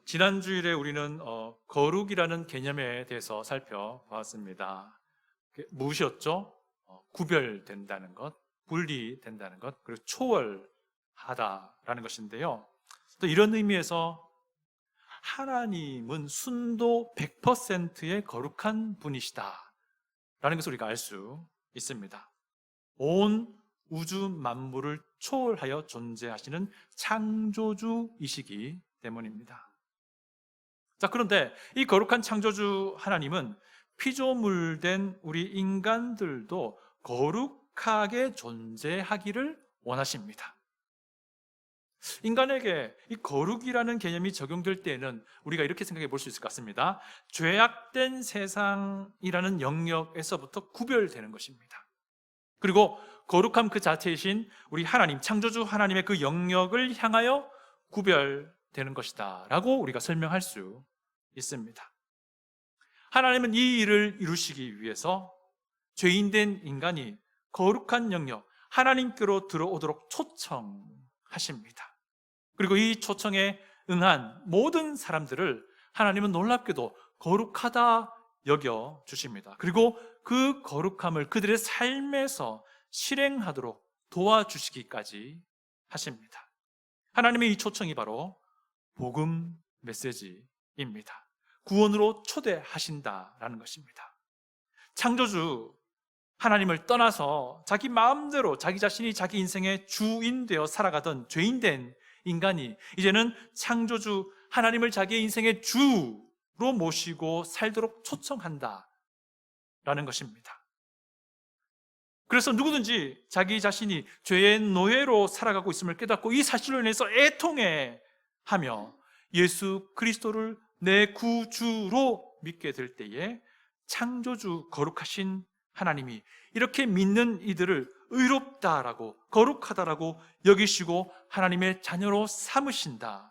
지난 주일에 우리는 거룩이라는 개념에 대해서 살펴보았습니다. 무엇이었죠? 구별된다는 것, 분리된다는 것, 그리고 초월하다라는 것인데요. 또 이런 의미에서 하나님은 순도 100%의 거룩한 분이시다 라는 것을 우리가 알 수 있습니다. 온 우주 만물을 초월하여 존재하시는 창조주이시기 때문입니다. 자, 그런데 이 거룩한 창조주 하나님은 피조물된 우리 인간들도 거룩하게 존재하기를 원하십니다. 인간에게 이 거룩이라는 개념이 적용될 때에는 우리가 이렇게 생각해 볼 수 있을 것 같습니다. 죄악된 세상이라는 영역에서부터 구별되는 것입니다. 그리고 거룩함 그 자체이신 우리 하나님, 창조주 하나님의 그 영역을 향하여 구별되는 것이다 라고 우리가 설명할 수 있습니다. 하나님은 이 일을 이루시기 위해서 죄인된 인간이 거룩한 영역, 하나님께로 들어오도록 초청하십니다. 그리고 이 초청에 응한 모든 사람들을 하나님은 놀랍게도 거룩하다 여겨 주십니다. 그리고 그 거룩함을 그들의 삶에서 실행하도록 도와주시기까지 하십니다. 하나님의 이 초청이 바로 복음 메시지입니다. 구원으로 초대하신다라는 것입니다. 창조주 하나님을 떠나서 자기 마음대로 자기 자신이 자기 인생의 주인 되어 살아가던 죄인된 인간이 이제는 창조주 하나님을 자기의 인생의 주로 모시고 살도록 초청한다라는 것입니다. 그래서 누구든지 자기 자신이 죄의 노예로 살아가고 있음을 깨닫고 이 사실로 인해서 애통해하며 예수 그리스도를 내 구주로 믿게 될 때에 창조주 거룩하신 하나님이 이렇게 믿는 이들을 의롭다라고 거룩하다라고 여기시고 하나님의 자녀로 삼으신다라는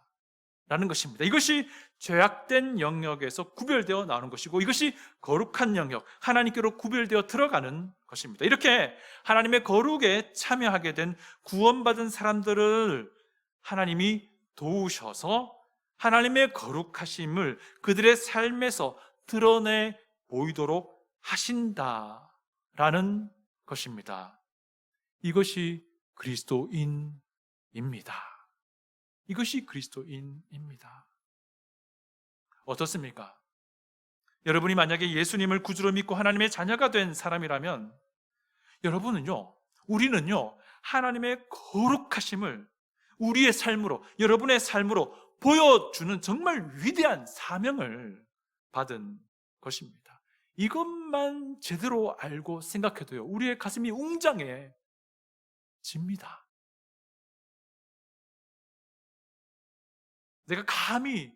것입니다. 이것이 죄악된 영역에서 구별되어 나오는 것이고 이것이 거룩한 영역, 하나님께로 구별되어 들어가는 것입니다. 이렇게 하나님의 거룩에 참여하게 된 구원받은 사람들을 하나님이 도우셔서 하나님의 거룩하심을 그들의 삶에서 드러내 보이도록 하신다라는 것입니다. 이것이 그리스도인입니다. 이것이 그리스도인입니다. 어떻습니까? 여러분이 만약에 예수님을 구주로 믿고 하나님의 자녀가 된 사람이라면 여러분은요, 우리는요, 하나님의 거룩하심을 우리의 삶으로, 여러분의 삶으로 보여주는 정말 위대한 사명을 받은 것입니다. 이것만 제대로 알고 생각해도요, 우리의 가슴이 웅장해집니다. 내가 감히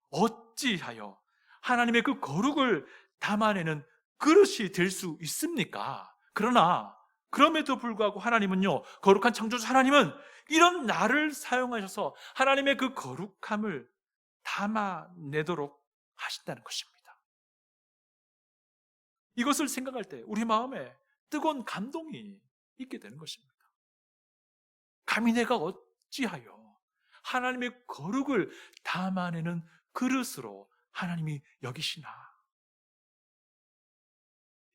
어찌하여 하나님의 그 거룩을 담아내는 그릇이 될 수 있습니까? 그러나 그럼에도 불구하고 하나님은요, 거룩한 창조주 하나님은 이런 나를 사용하셔서 하나님의 그 거룩함을 담아내도록 하신다는 것입니다. 이것을 생각할 때 우리 마음에 뜨거운 감동이 있게 되는 것입니다. 감히 내가 어찌하여 하나님의 거룩을 담아내는 그릇으로 하나님이 여기시나.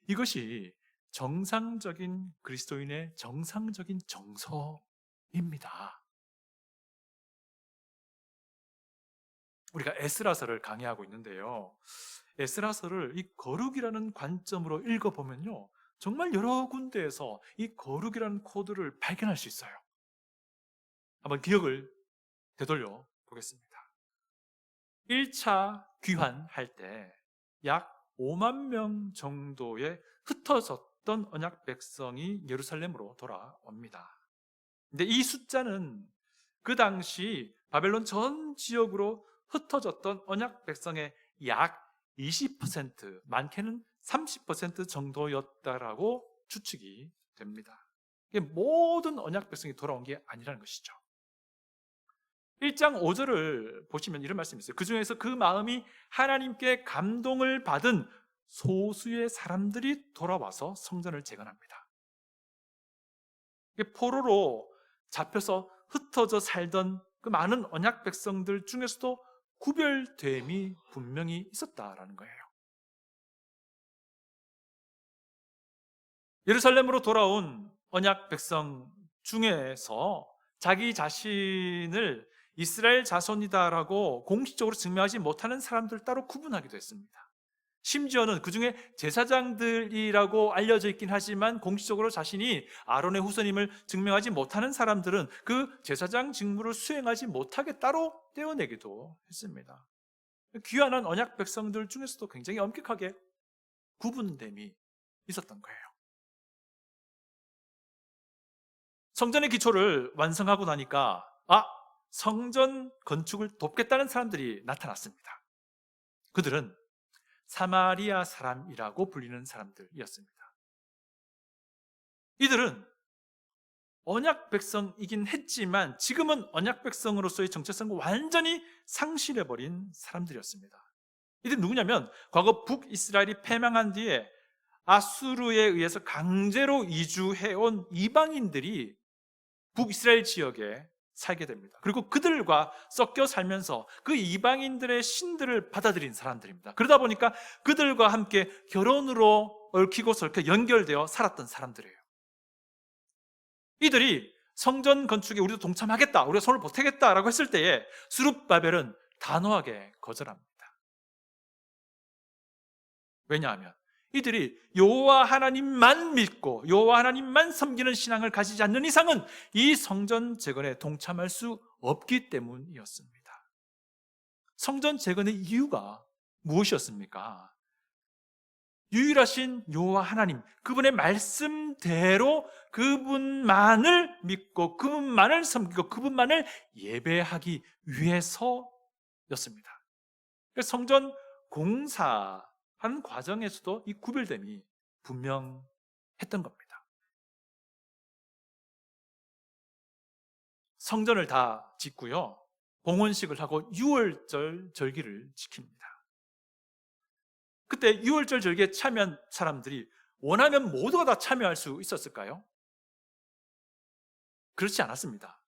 이것이 정상적인 그리스도인의 정상적인 정서입니다. 우리가 에스라서를 강의하고 있는데요, 에스라서를 이 거룩이라는 관점으로 읽어보면요, 정말 여러 군데에서 이 거룩이라는 코드를 발견할 수 있어요. 한번 기억을 되돌려 보겠습니다. 1차 귀환할 때 약 5만 명 정도의 흩어졌던 언약 백성이 예루살렘으로 돌아옵니다. 근데 이 숫자는 그 당시 바벨론 전 지역으로 흩어졌던 언약 백성의 약 20%, 많게는 30% 정도였다라고 추측이 됩니다. 이게 모든 언약 백성이 돌아온 게 아니라는 것이죠. 1장 5절을 보시면 이런 말씀이 있어요. 그 중에서 그 마음이 하나님께 감동을 받은 소수의 사람들이 돌아와서 성전을 재건합니다. 포로로 잡혀서 흩어져 살던 그 많은 언약 백성들 중에서도 구별됨이 분명히 있었다라는 거예요. 예루살렘으로 돌아온 언약 백성 중에서 자기 자신을 이스라엘 자손이다라고 공식적으로 증명하지 못하는 사람들 따로 구분하기도 했습니다. 심지어는 그 중에 제사장들이라고 알려져 있긴 하지만 공식적으로 자신이 아론의 후손임을 증명하지 못하는 사람들은 그 제사장 직무를 수행하지 못하게 따로 떼어내기도 했습니다. 귀환한 언약 백성들 중에서도 굉장히 엄격하게 구분됨이 있었던 거예요. 성전의 기초를 완성하고 나니까 성전 건축을 돕겠다는 사람들이 나타났습니다. 그들은 사마리아 사람이라고 불리는 사람들이었습니다. 이들은 언약 백성이긴 했지만 지금은 언약 백성으로서의 정체성을 완전히 상실해버린 사람들이었습니다. 이들은 누구냐면 과거 북이스라엘이 패망한 뒤에 아수르에 의해서 강제로 이주해온 이방인들이 북이스라엘 지역에 살게 됩니다. 그리고 그들과 섞여 살면서 그 이방인들의 신들을 받아들인 사람들입니다. 그러다 보니까 그들과 함께 결혼으로 얽히고 설켜 연결되어 살았던 사람들이에요. 이들이 성전 건축에 우리도 동참하겠다, 우리가 손을 보태겠다라고 했을 때에 스룹바벨은 단호하게 거절합니다. 왜냐하면 이들이 여호와 하나님만 믿고 여호와 하나님만 섬기는 신앙을 가지지 않는 이상은 이 성전 재건에 동참할 수 없기 때문이었습니다. 성전 재건의 이유가 무엇이었습니까? 유일하신 여호와 하나님, 그분의 말씀대로 그분만을 믿고 그분만을 섬기고 그분만을 예배하기 위해서였습니다. 성전 공사하는 과정에서도 이 구별됨이 분명했던 겁니다. 성전을 다 짓고요, 봉헌식을 하고 유월절 절기를 지킵니다. 그때 유월절 절기에 참여한 사람들이 원하면 모두가 다 참여할 수 있었을까요? 그렇지 않았습니다.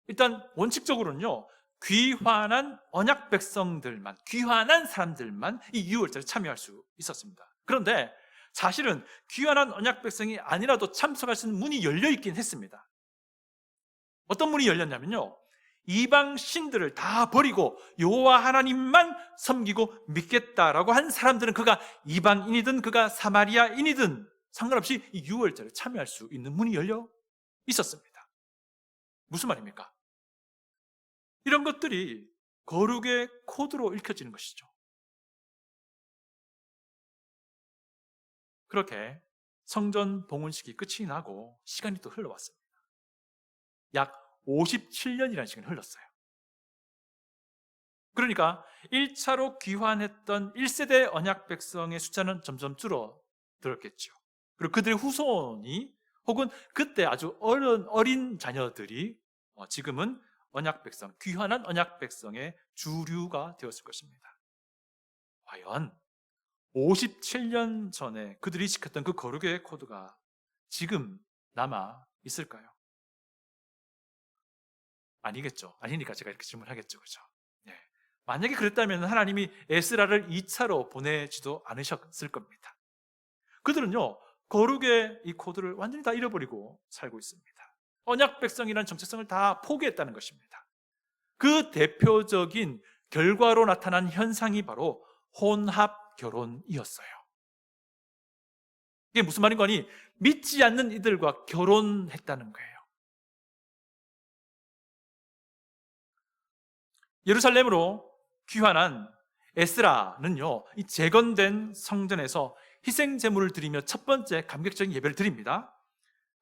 일단 원칙적으로는요, 귀환한 언약 백성들만, 귀환한 사람들만 이 유월절에 참여할 수 있었습니다. 그런데 사실은 귀환한 언약 백성이 아니라도 참석할 수 있는 문이 열려 있긴 했습니다. 어떤 문이 열렸냐면요, 이방 신들을 다 버리고 여호와 하나님만 섬기고 믿겠다라고 한 사람들은 그가 이방인이든 그가 사마리아인이든 상관없이 이 유월절에 참여할 수 있는 문이 열려 있었습니다. 무슨 말입니까? 이런 것들이 거룩의 코드로 읽혀지는 것이죠. 그렇게 성전 봉헌식이 끝이 나고 시간이 또 흘러왔습니다. 약 57년이라는 시간이 흘렀어요. 그러니까 1차로 귀환했던 1세대 언약 백성의 숫자는 점점 줄어들었겠죠. 그리고 그들의 후손이 혹은 그때 아주 어린 자녀들이 지금은 언약 백성, 귀환한 언약 백성의 주류가 되었을 것입니다. 과연 57년 전에 그들이 지켰던 그 거룩의 코드가 지금 남아 있을까요? 아니겠죠. 아니니까 제가 이렇게 질문하겠죠. 그렇죠? 네. 만약에 그랬다면 하나님이 에스라를 2차로 보내지도 않으셨을 겁니다. 그들은요, 거룩의 이 코드를 완전히 다 잃어버리고 살고 있습니다. 언약 백성이라는 정체성을 다 포기했다는 것입니다. 그 대표적인 결과로 나타난 현상이 바로 혼합 결혼이었어요. 이게 무슨 말인 거니? 믿지 않는 이들과 결혼했다는 거예요. 예루살렘으로 귀환한 에스라는요, 이 재건된 성전에서 희생 제물을 드리며 첫 번째 감격적인 예배를 드립니다.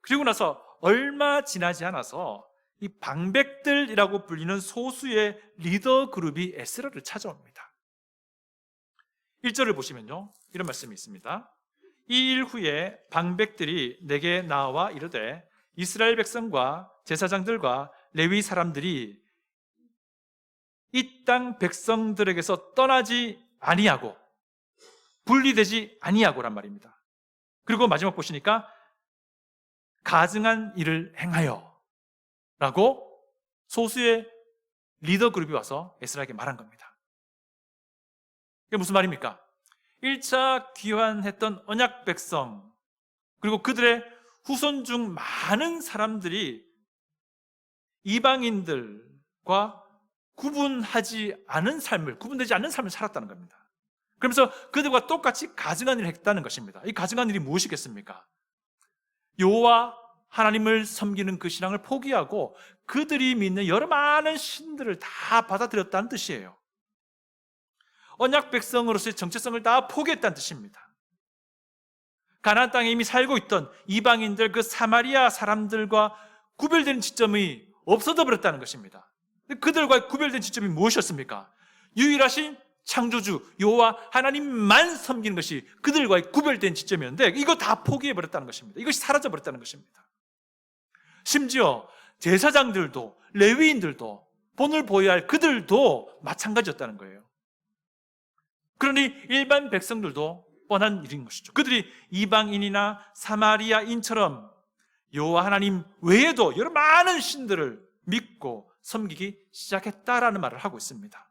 그리고 나서 얼마 지나지 않아서 이 방백들이라고 불리는 소수의 리더 그룹이 에스라를 찾아옵니다. 1절을 보시면요, 이런 말씀이 있습니다. 이 일 후에 방백들이 내게 나와 이르되 이스라엘 백성과 제사장들과 레위 사람들이 이 땅 백성들에게서 떠나지 아니하고 분리되지 아니하고란 말입니다. 그리고 마지막 보시니까 가증한 일을 행하여 라고 소수의 리더 그룹이 와서 에스라에게 말한 겁니다. 이게 무슨 말입니까? 1차 귀환했던 언약 백성, 그리고 그들의 후손 중 많은 사람들이 이방인들과 구분되지 않은 삶을 살았다는 겁니다. 그러면서 그들과 똑같이 가증한 일을 했다는 것입니다. 이 가증한 일이 무엇이겠습니까? 여호와 하나님을 섬기는 그 신앙을 포기하고 그들이 믿는 여러 많은 신들을 다 받아들였다는 뜻이에요. 언약 백성으로서의 정체성을 다 포기했다는 뜻입니다. 가나안 땅에 이미 살고 있던 이방인들, 그 사마리아 사람들과 구별되는 지점이 없어져 버렸다는 것입니다. 그들과 구별된 지점이 무엇이었습니까? 유일하신 창조주 여호와 하나님만 섬기는 것이 그들과의 구별된 지점이었는데 이거 다 포기해버렸다는 것입니다. 이것이 사라져버렸다는 것입니다. 심지어 제사장들도 레위인들도 본을 보여야 할 그들도 마찬가지였다는 거예요. 그러니 일반 백성들도 뻔한 일인 것이죠. 그들이 이방인이나 사마리아인처럼 여호와 하나님 외에도 여러 많은 신들을 믿고 섬기기 시작했다라는 말을 하고 있습니다.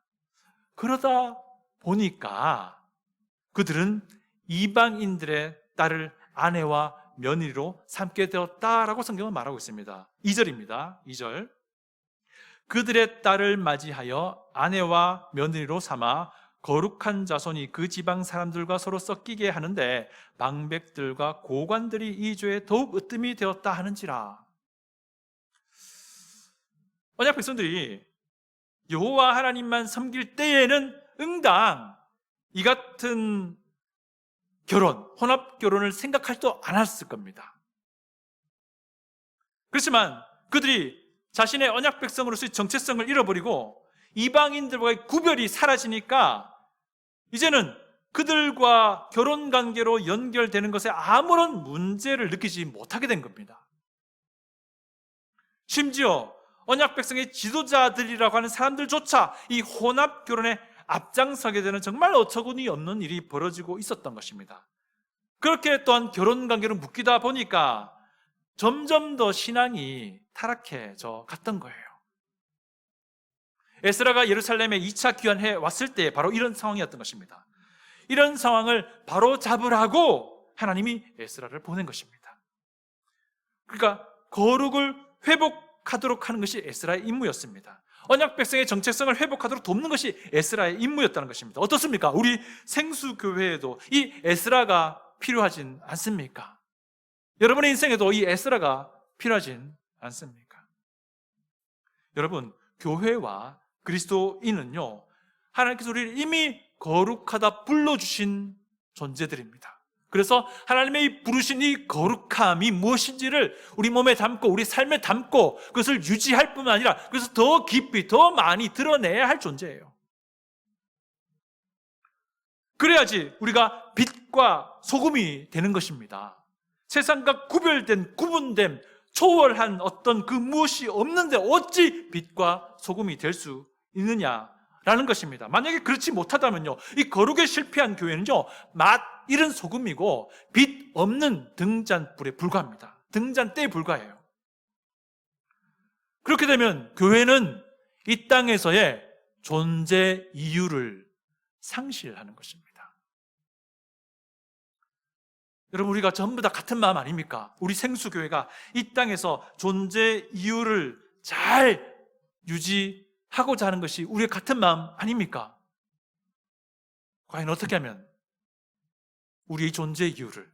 그러다 보니까 그들은 이방인들의 딸을 아내와 며느리로 삼게 되었다라고 성경은 말하고 있습니다. 2절입니다. 2절. 그들의 딸을 맞이하여 아내와 며느리로 삼아 거룩한 자손이 그 지방 사람들과 서로 섞이게 하는데 방백들과 고관들이 이 죄에 더욱 으뜸이 되었다 하는지라. 언약 백성들이 여호와 하나님만 섬길 때에는 응당 이 같은 결혼, 혼합 결혼을 생각할도 않았을 겁니다. 그렇지만 그들이 자신의 언약 백성으로서의 정체성을 잃어버리고 이방인들과의 구별이 사라지니까 이제는 그들과 결혼 관계로 연결되는 것에 아무런 문제를 느끼지 못하게 된 겁니다. 심지어 언약 백성의 지도자들이라고 하는 사람들조차 이 혼합 결혼에 앞장서게 되는 정말 어처구니 없는 일이 벌어지고 있었던 것입니다. 그렇게 또한 결혼 관계로 묶이다 보니까 점점 더 신앙이 타락해져 갔던 거예요. 에스라가 예루살렘에 2차 귀환해 왔을 때 바로 이런 상황이었던 것입니다. 이런 상황을 바로 잡으라고 하나님이 에스라를 보낸 것입니다. 그러니까 거룩을 회복하도록 하는 것이 에스라의 임무였습니다. 언약 백성의 정체성을 회복하도록 돕는 것이 에스라의 임무였다는 것입니다. 어떻습니까? 우리 생수교회에도 이 에스라가 필요하진 않습니까? 여러분의 인생에도 이 에스라가 필요하진 않습니까? 여러분, 교회와 그리스도인은요, 하나님께서 우리를 이미 거룩하다 불러주신 존재들입니다. 그래서 하나님의 이 부르신 이 거룩함이 무엇인지를 우리 몸에 담고 우리 삶에 담고 그것을 유지할 뿐만 아니라 그래서 더 깊이 더 많이 드러내야 할 존재예요. 그래야지 우리가 빛과 소금이 되는 것입니다. 세상과 구별된, 구분된, 초월한 어떤 그 무엇이 없는데 어찌 빛과 소금이 될 수 있느냐라는 것입니다. 만약에 그렇지 못하다면요, 이 거룩에 실패한 교회는요, 맛 잃은 소금이고 빛 없는 등잔불에 불과합니다. 등잔대에 불과해요. 그렇게 되면 교회는 이 땅에서의 존재 이유를 상실하는 것입니다. 여러분, 우리가 전부 다 같은 마음 아닙니까? 우리 생수교회가 이 땅에서 존재 이유를 잘 유지하고자 하는 것이 우리의 같은 마음 아닙니까? 과연 어떻게 하면 우리의 존재 이유를,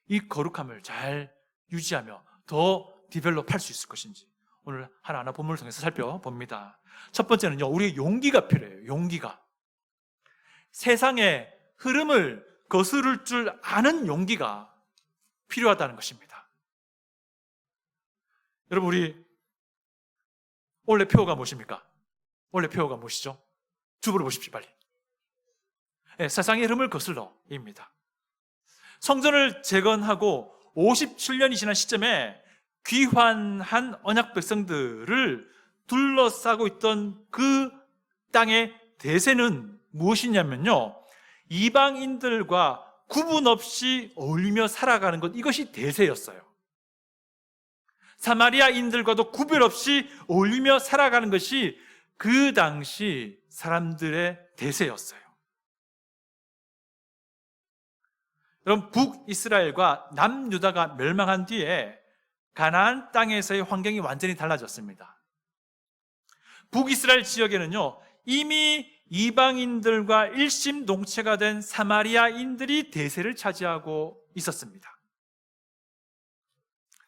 이 거룩함을 잘 유지하며 더 디벨롭할 수 있을 것인지 오늘 하나하나 본문을 통해서 살펴봅니다. 첫 번째는요, 우리의 용기가 필요해요. 용기가. 세상의 흐름을 거스를 줄 아는 용기가 필요하다는 것입니다. 여러분, 우리 원래 표어가 무엇입니까? 원래 표어가 무엇이죠? 주부를 보십시오, 빨리. 네, 세상의 흐름을 거슬러입니다. 성전을 재건하고 57년이 지난 시점에 귀환한 언약 백성들을 둘러싸고 있던 그 땅의 대세는 무엇이냐면요, 이방인들과 구분 없이 어울리며 살아가는 것, 이것이 대세였어요. 사마리아인들과도 구별 없이 어울리며 살아가는 것이 그 당시 사람들의 대세였어요. 여러분, 북이스라엘과 남유다가 멸망한 뒤에 가나안 땅에서의 환경이 완전히 달라졌습니다. 북이스라엘 지역에는요, 이미 이방인들과 일심동체가 된 사마리아인들이 대세를 차지하고 있었습니다.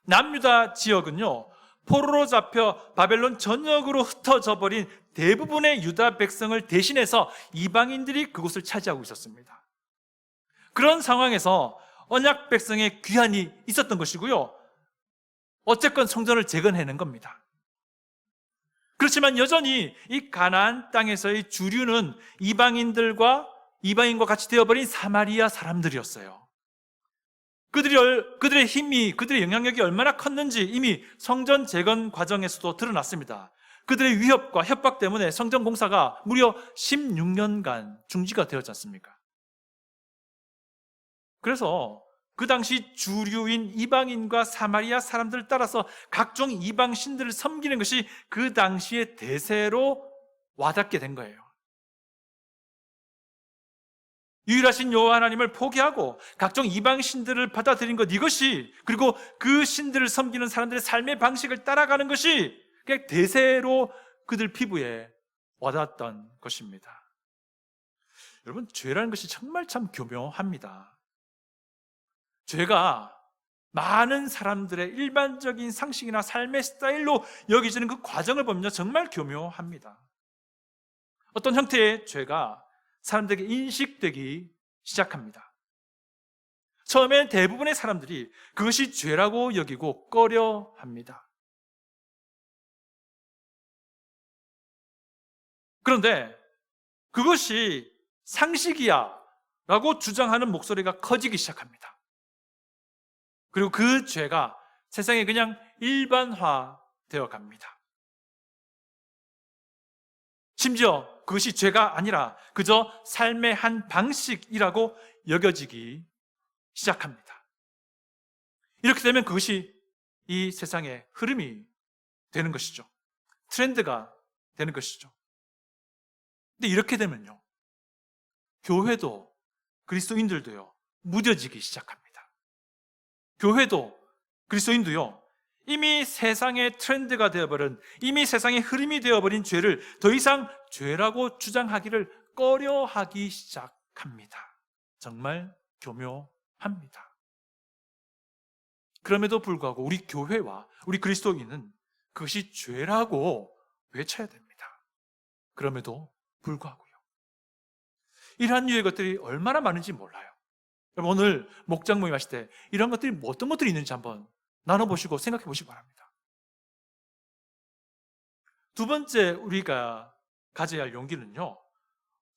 남유다 지역은요, 포로로 잡혀 바벨론 전역으로 흩어져 버린 대부분의 유다 백성을 대신해서 이방인들이 그곳을 차지하고 있었습니다. 그런 상황에서 언약 백성의 귀환이 있었던 것이고요, 어쨌건 성전을 재건해낸 겁니다. 그렇지만 여전히 이 가나안 땅에서의 주류는 이방인과 같이 되어버린 사마리아 사람들이었어요. 그들의 힘이, 그들의 영향력이 얼마나 컸는지 이미 성전 재건 과정에서도 드러났습니다. 그들의 위협과 협박 때문에 성전 공사가 무려 16년간 중지가 되었지 않습니까? 그래서 그 당시 주류인 이방인과 사마리아 사람들을 따라서 각종 이방 신들을 섬기는 것이 그 당시의 대세로 와닿게 된 거예요. 유일하신 여호와 하나님을 포기하고 각종 이방 신들을 받아들인 것, 이것이, 그리고 그 신들을 섬기는 사람들의 삶의 방식을 따라가는 것이 그냥 대세로 그들 피부에 와닿았던 것입니다. 여러분, 죄라는 것이 정말 참 교묘합니다. 죄가 많은 사람들의 일반적인 상식이나 삶의 스타일로 여겨지는 그 과정을 보면 정말 교묘합니다. 어떤 형태의 죄가 사람들에게 인식되기 시작합니다. 처음엔 대부분의 사람들이 그것이 죄라고 여기고 꺼려합니다. 그런데 그것이 상식이야 라고 주장하는 목소리가 커지기 시작합니다. 그리고 그 죄가 세상에 그냥 일반화되어 갑니다. 심지어 그것이 죄가 아니라 그저 삶의 한 방식이라고 여겨지기 시작합니다. 이렇게 되면 그것이 이 세상의 흐름이 되는 것이죠. 트렌드가 되는 것이죠. 근데 이렇게 되면요, 교회도 그리스도인들도요, 무뎌지기 시작합니다. 교회도 그리스도인도요, 이미 세상의 트렌드가 되어버린, 이미 세상의 흐름이 되어버린 죄를 더 이상 죄라고 주장하기를 꺼려하기 시작합니다. 정말 교묘합니다. 그럼에도 불구하고 우리 교회와 우리 그리스도인은 그것이 죄라고 외쳐야 됩니다. 그럼에도 불구하고요. 이러한 류의 것들이 얼마나 많은지 몰라요. 여러분, 오늘 목장 모임 하실 때 이런 것들이 어떤 것들이 있는지 한번 나눠보시고 생각해 보시기 바랍니다. 두 번째 우리가 가져야 할 용기는요,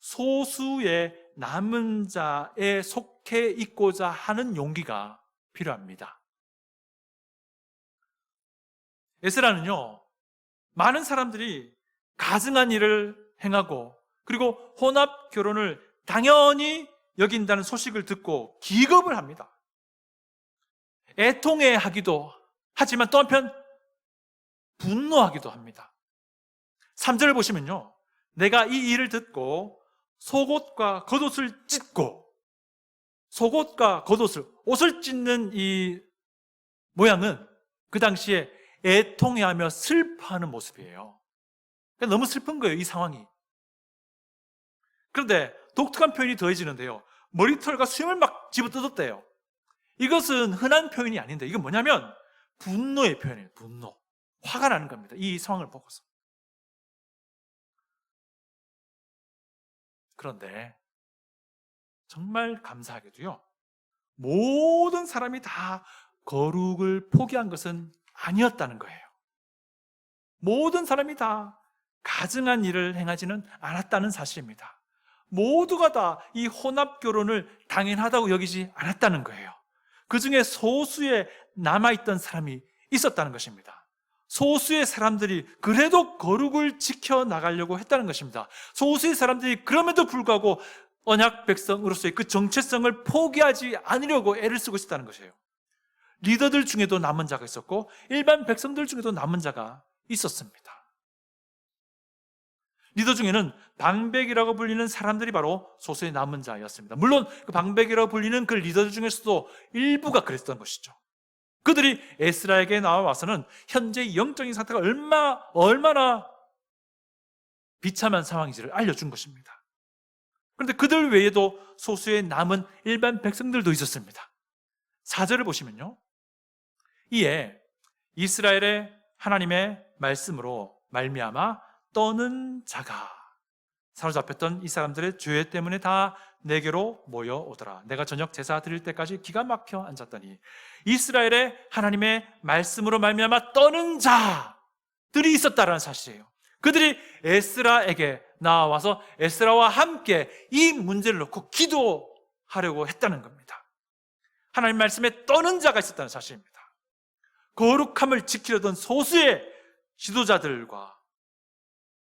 소수의 남은 자에 속해 있고자 하는 용기가 필요합니다. 에스라는요, 많은 사람들이 가증한 일을 행하고 그리고 혼합 결혼을 당연히 여긴다는 소식을 듣고 기겁을 합니다. 애통해하기도 하지만 또 한편 분노하기도 합니다. 3절을 보시면요, 내가 이 일을 듣고 속옷과 겉옷을 찢고, 속옷과 겉옷을, 옷을 찢는 이 모양은 그 당시에 애통해하며 슬퍼하는 모습이에요. 그러니까 너무 슬픈 거예요, 이 상황이. 그런데 독특한 표현이 더해지는데요, 머리털과 수염을 막 집어뜯었대요. 이것은 흔한 표현이 아닌데, 이건 뭐냐면 분노의 표현이에요. 분노. 화가 나는 겁니다, 이 상황을 보고서. 그런데 정말 감사하게도요, 모든 사람이 다 거룩을 포기한 것은 아니었다는 거예요. 모든 사람이 다 가증한 일을 행하지는 않았다는 사실입니다. 모두가 다 이 혼합 결혼을 당연하다고 여기지 않았다는 거예요. 그 중에 소수에 남아있던 사람이 있었다는 것입니다. 소수의 사람들이 그래도 거룩을 지켜나가려고 했다는 것입니다. 소수의 사람들이 그럼에도 불구하고 언약 백성으로서의 그 정체성을 포기하지 않으려고 애를 쓰고 있었다는 것이에요. 리더들 중에도 남은 자가 있었고 일반 백성들 중에도 남은 자가 있었습니다. 리더 중에는 방백이라고 불리는 사람들이 바로 소수의 남은 자였습니다. 물론 그 방백이라고 불리는 그 리더들 중에서도 일부가 그랬던 것이죠. 그들이 에스라에게 나와와서는 현재 영적인 상태가 얼마나 비참한 상황인지를 알려준 것입니다. 그런데 그들 외에도 소수의 남은 일반 백성들도 있었습니다. 4절을 보시면요, 이에 이스라엘의 하나님의 말씀으로 말미암아 떠는 자가, 사로잡혔던 이 사람들의 죄 때문에 다 내게로 모여오더라. 내가 저녁 제사 드릴 때까지 기가 막혀 앉았더니 이스라엘의 하나님의 말씀으로 말미암아 떠는 자들이 있었다라는 사실이에요. 그들이 에스라에게 나와서 에스라와 함께 이 문제를 놓고 기도하려고 했다는 겁니다. 하나님 말씀에 떠는 자가 있었다는 사실입니다. 거룩함을 지키려던 소수의 지도자들과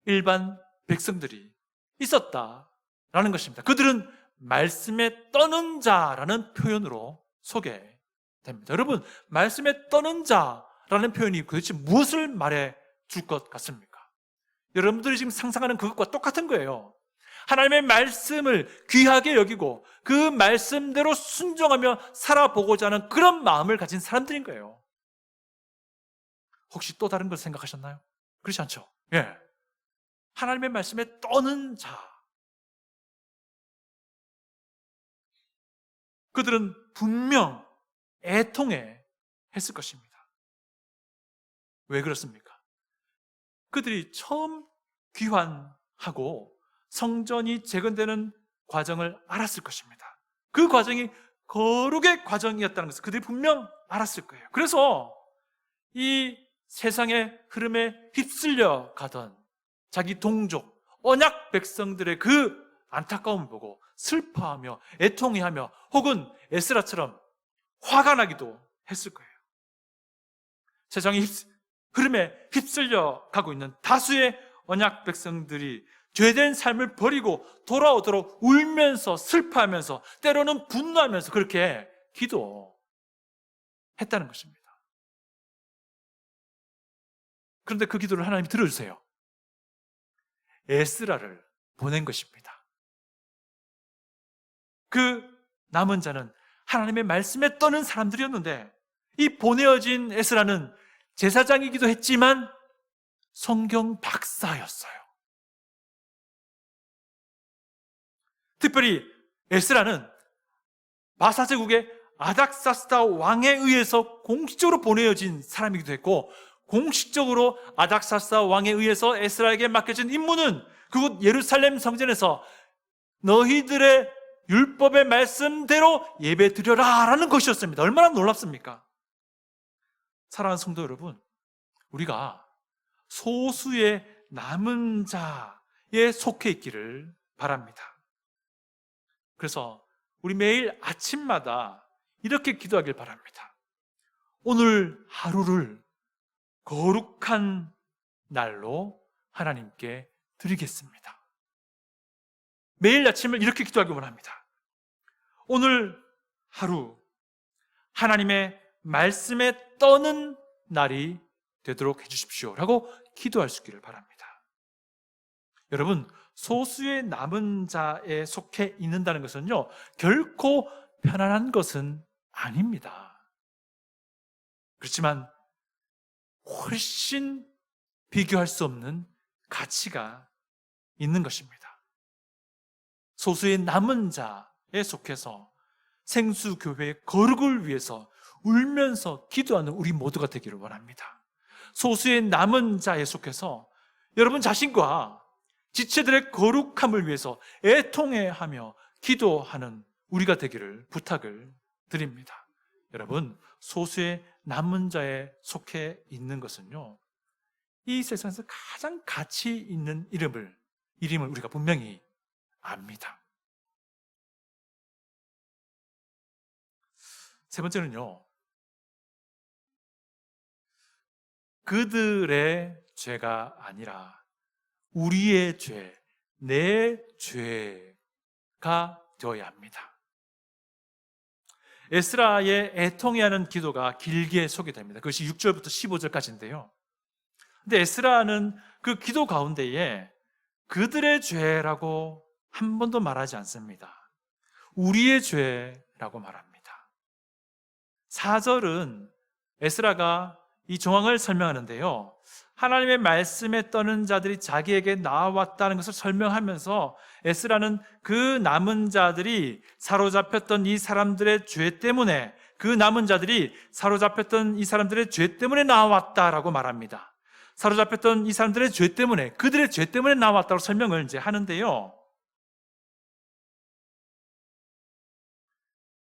일반 백성들이 있었다라는 것입니다. 그들은 말씀에 떠는 자라는 표현으로 소개됩니다. 여러분, 말씀에 떠는 자라는 표현이 도대체 무엇을 말해 줄 것 같습니까? 여러분들이 지금 상상하는 그것과 똑같은 거예요. 하나님의 말씀을 귀하게 여기고 그 말씀대로 순종하며 살아보고자 하는 그런 마음을 가진 사람들인 거예요. 혹시 또 다른 걸 생각하셨나요? 그렇지 않죠? 예. 하나님의 말씀에 떠는 자. 그들은 분명 애통해 했을 것입니다. 왜 그렇습니까? 그들이 처음 귀환하고 성전이 재건되는 과정을 알았을 것입니다. 그 과정이 거룩의 과정이었다는 것을 그들이 분명 알았을 거예요. 그래서 이 세상의 흐름에 휩쓸려 가던 자기 동족, 언약 백성들의 그 안타까움을 보고 슬퍼하며 애통해하며 혹은 에스라처럼 화가 나기도 했을 거예요. 세상의 흐름에 휩쓸려 가고 있는 다수의 언약 백성들이 죄된 삶을 버리고 돌아오도록 울면서 슬퍼하면서 때로는 분노하면서 그렇게 기도했다는 것입니다. 그런데 그 기도를 하나님이 들어주세요. 에스라를 보낸 것입니다. 그 남은 자는 하나님의 말씀에 떠는 사람들이었는데 이 보내어진 에스라는 제사장이기도 했지만 성경 박사였어요. 특별히 에스라는 바사 제국의 아닥사스다 왕에 의해서 공식적으로 보내어진 사람이기도 했고, 공식적으로 아닥사스다 왕에 의해서 에스라에게 맡겨진 임무는 그곳 예루살렘 성전에서 너희들의 율법의 말씀대로 예배 드려라 라는 것이었습니다. 얼마나 놀랍습니까? 사랑하는 성도 여러분, 우리가 소수의 남은 자에 속해 있기를 바랍니다. 그래서 우리 매일 아침마다 이렇게 기도하길 바랍니다. 오늘 하루를 거룩한 날로 하나님께 드리겠습니다. 매일 아침을 이렇게 기도하기 원합니다. 오늘 하루 하나님의 말씀에 떠는 날이 되도록 해주십시오 라고 기도할 수 있기를 바랍니다. 여러분, 소수의 남은 자에 속해 있는다는 것은요, 결코 편안한 것은 아닙니다. 그렇지만 훨씬 비교할 수 없는 가치가 있는 것입니다. 소수의 남은 자에 속해서 생수교회의 거룩을 위해서 울면서 기도하는 우리 모두가 되기를 원합니다. 소수의 남은 자에 속해서 여러분 자신과 지체들의 거룩함을 위해서 애통해하며 기도하는 우리가 되기를 부탁을 드립니다. 여러분, 소수의 남은 자에 속해 있는 것은요, 이 세상에서 가장 가치 있는 이름을 우리가 분명히 압니다. 세 번째는요, 그들의 죄가 아니라 우리의 죄, 내 죄가 되어야 합니다. 에스라의 애통해하는 기도가 길게 소개됩니다. 그것이 6절부터 15절까지인데요. 근데 에스라는 그 기도 가운데에 그들의 죄라고 한 번도 말하지 않습니다. 우리의 죄라고 말합니다. 4절은 에스라가 이 정황을 설명하는데요, 하나님의 말씀에 떠는 자들이 자기에게 나왔다는 것을 설명하면서 에스라는 그 남은 자들이 사로잡혔던 이 사람들의 죄 때문에, 그 남은 자들이 사로잡혔던 이 사람들의 죄 때문에 나왔다라고 말합니다. 사로잡혔던 이 사람들의 죄 때문에, 그들의 죄 때문에 나왔다고 설명을 이제 하는데요,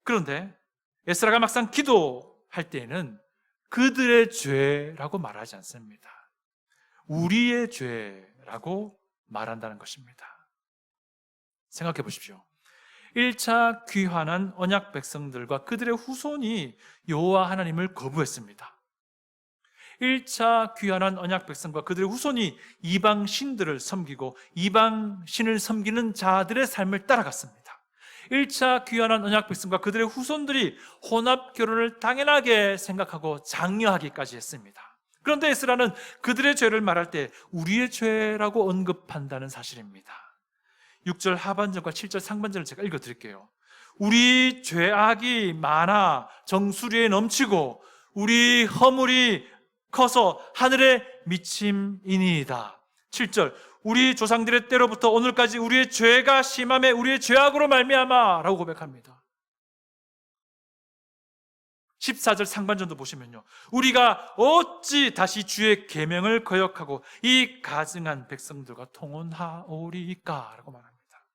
그런데 에스라가 막상 기도할 때에는 그들의 죄라고 말하지 않습니다. 우리의 죄라고 말한다는 것입니다. 생각해 보십시오. 1차 귀환한 언약 백성들과 그들의 후손이 여호와 하나님을 거부했습니다. 1차 귀환한 언약 백성과 그들의 후손이 이방 신들을 섬기고 이방 신을 섬기는 자들의 삶을 따라갔습니다. 1차 귀환한 언약 백성과 그들의 후손들이 혼합 결혼을 당연하게 생각하고 장려하기까지 했습니다. 그런데 에스라는 그들의 죄를 말할 때 우리의 죄라고 언급한다는 사실입니다. 6절 하반절과 7절 상반절을 제가 읽어드릴게요. 우리 죄악이 많아 정수리에 넘치고 우리 허물이 커서 하늘에 미침이니이다. 7절, 우리 조상들의 때로부터 오늘까지 우리의 죄가 심함에 우리의 죄악으로 말미암아 라고 고백합니다. 14절 상반전도 보시면요, 우리가 어찌 다시 주의 계명을 거역하고 이 가증한 백성들과 통혼하오리까 라고 말합니다.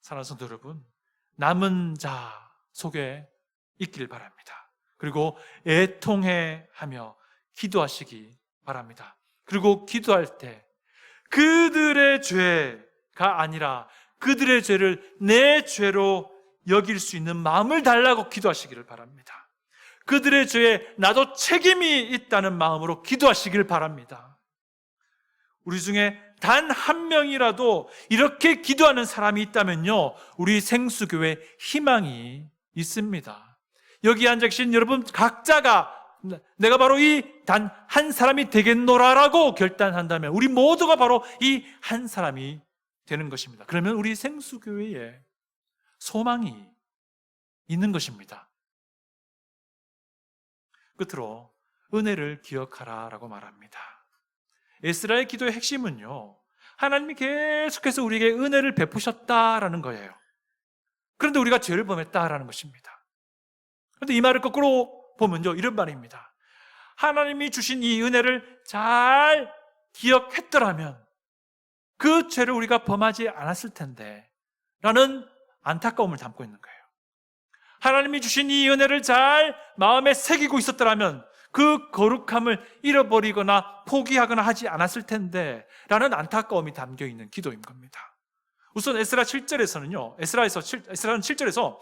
사랑하는 성도 여러분, 남은 자 속에 있길 바랍니다. 그리고 애통해하며 기도하시기 바랍니다. 그리고 기도할 때 그들의 죄가 아니라 그들의 죄를 내 죄로 여길 수 있는 마음을 달라고 기도하시기를 바랍니다. 그들의 죄에 나도 책임이 있다는 마음으로 기도하시길 바랍니다. 우리 중에 단 한 명이라도 이렇게 기도하는 사람이 있다면요, 우리 생수교회 희망이 있습니다. 여기 앉아 계신 여러분 각자가 내가 바로 이 단 한 사람이 되겠노라라고 결단한다면 우리 모두가 바로 이 한 사람이 되는 것입니다. 그러면 우리 생수교회에 소망이 있는 것입니다. 끝으로 은혜를 기억하라라고 말합니다. 에스라의 기도의 핵심은요, 하나님이 계속해서 우리에게 은혜를 베푸셨다라는 거예요. 그런데 우리가 죄를 범했다라는 것입니다. 그런데 이 말을 거꾸로 보면요, 이런 말입니다. 하나님이 주신 이 은혜를 잘 기억했더라면 그 죄를 우리가 범하지 않았을 텐데 라는 안타까움을 담고 있는 거예요. 하나님이 주신 이 은혜를 잘 마음에 새기고 있었더라면 그 거룩함을 잃어버리거나 포기하거나 하지 않았을 텐데 라는 안타까움이 담겨있는 기도인 겁니다. 우선 에스라 7절에서는요, 에스라는 7절에서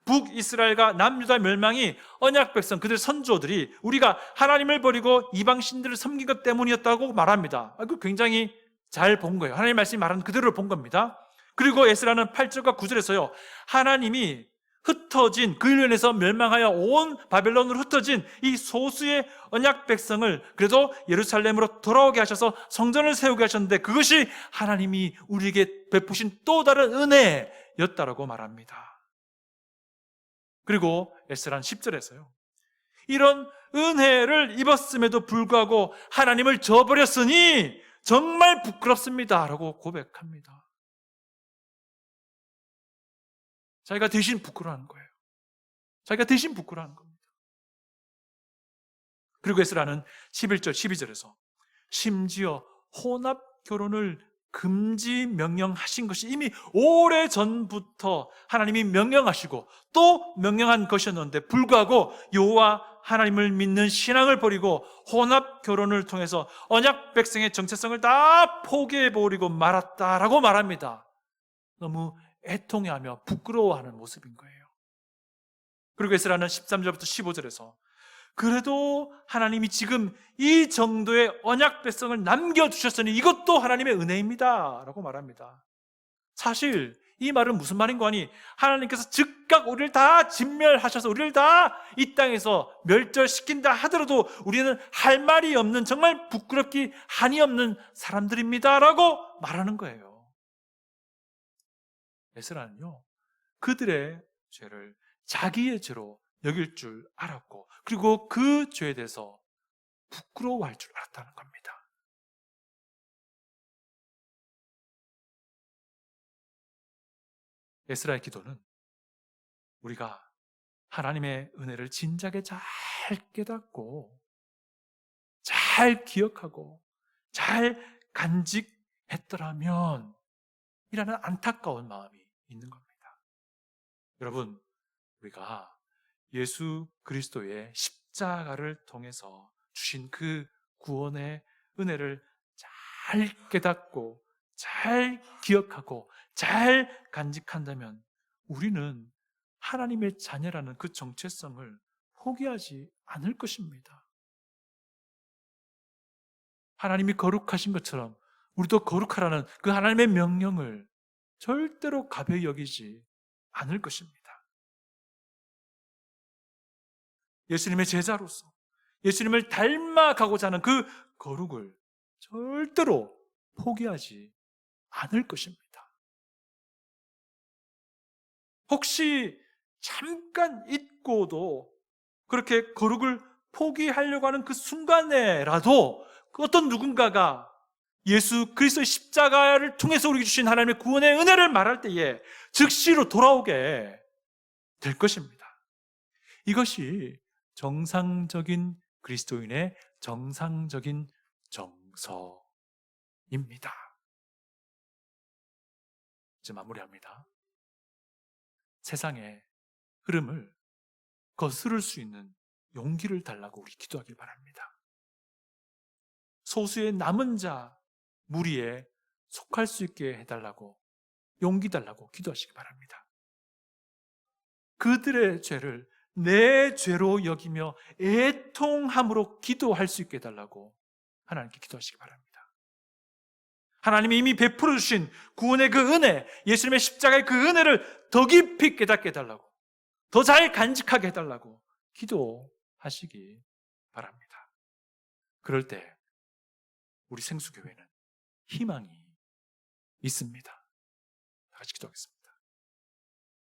북이스라엘과 남유다 멸망이 언약 백성, 그들 선조들이 우리가 하나님을 버리고 이방신들을 섬긴 것 때문이었다고 말합니다. 그 굉장히 잘 본 거예요. 하나님 말씀이 말하는 그대로 본 겁니다. 그리고 에스라는 8절과 9절에서요, 하나님이 흩어진, 그 일련에서 멸망하여 온 바벨론으로 흩어진 이 소수의 언약 백성을 그래도 예루살렘으로 돌아오게 하셔서 성전을 세우게 하셨는데 그것이 하나님이 우리에게 베푸신 또 다른 은혜였다라고 말합니다. 그리고 에스라는 10절에서요, 이런 은혜를 입었음에도 불구하고 하나님을 저버렸으니 정말 부끄럽습니다 라고 고백합니다. 자기가 대신 부끄러워하는 거예요. 자기가 대신 부끄러워하는 겁니다. 그리고 에스라는 11절, 12절에서 심지어 혼합 결혼을 금지 명령하신 것이 이미 오래전부터 하나님이 명령하시고 또 명령한 것이었는데 불구하고 여호와 하나님을 믿는 신앙을 버리고 혼합 결혼을 통해서 언약 백성의 정체성을 다 포기해버리고 말았다라고 말합니다. 너무 애통해하며 부끄러워하는 모습인 거예요. 그리고 에스라는 13절부터 15절에서 그래도 하나님이 지금 이 정도의 언약 백성을 남겨두셨으니 이것도 하나님의 은혜입니다 라고 말합니다. 사실 이 말은 무슨 말인 거니? 하나님께서 즉각 우리를 다 진멸하셔서 우리를 다 이 땅에서 멸절시킨다 하더라도 우리는 할 말이 없는, 정말 부끄럽기 한이 없는 사람들입니다 라고 말하는 거예요. 에스라는요, 그들의 죄를 자기의 죄로 여길 줄 알았고, 그리고 그 죄에 대해서 부끄러워할 줄 알았다는 겁니다. 에스라의 기도는 우리가 하나님의 은혜를 진작에 잘 깨닫고 잘 기억하고 잘 간직했더라면 이라는 안타까운 마음이 있는 겁니다. 여러분, 우리가 예수 그리스도의 십자가를 통해서 주신 그 구원의 은혜를 잘 깨닫고 잘 기억하고 잘 간직한다면 우리는 하나님의 자녀라는 그 정체성을 포기하지 않을 것입니다. 하나님이 거룩하신 것처럼 우리도 거룩하라는 그 하나님의 명령을 절대로 가벼이 여기지 않을 것입니다. 예수님의 제자로서 예수님을 닮아가고자 하는 그 거룩을 절대로 포기하지 않을 것입니다. 혹시 잠깐 잊고도 그렇게 거룩을 포기하려고 하는 그 순간에라도 어떤 누군가가 예수 그리스도의 십자가를 통해서 우리에게 주신 하나님의 구원의 은혜를 말할 때에 즉시로 돌아오게 될 것입니다. 이것이 정상적인 그리스도인의 정상적인 정서입니다. 이제 마무리합니다. 세상의 흐름을 거스를 수 있는 용기를 달라고 우리 기도하길 바랍니다. 소수의 남은 자 무리에 속할 수 있게 해달라고, 용기 달라고 기도하시기 바랍니다. 그들의 죄를 내 죄로 여기며 애통함으로 기도할 수 있게 해달라고 하나님께 기도하시기 바랍니다. 하나님이 이미 베풀어 주신 구원의 그 은혜, 예수님의 십자가의 그 은혜를 더 깊이 깨닫게 해달라고, 더 잘 간직하게 해달라고 기도하시기 바랍니다. 그럴 때 우리 생수교회는 희망이 있습니다. 다 같이 기도하겠습니다.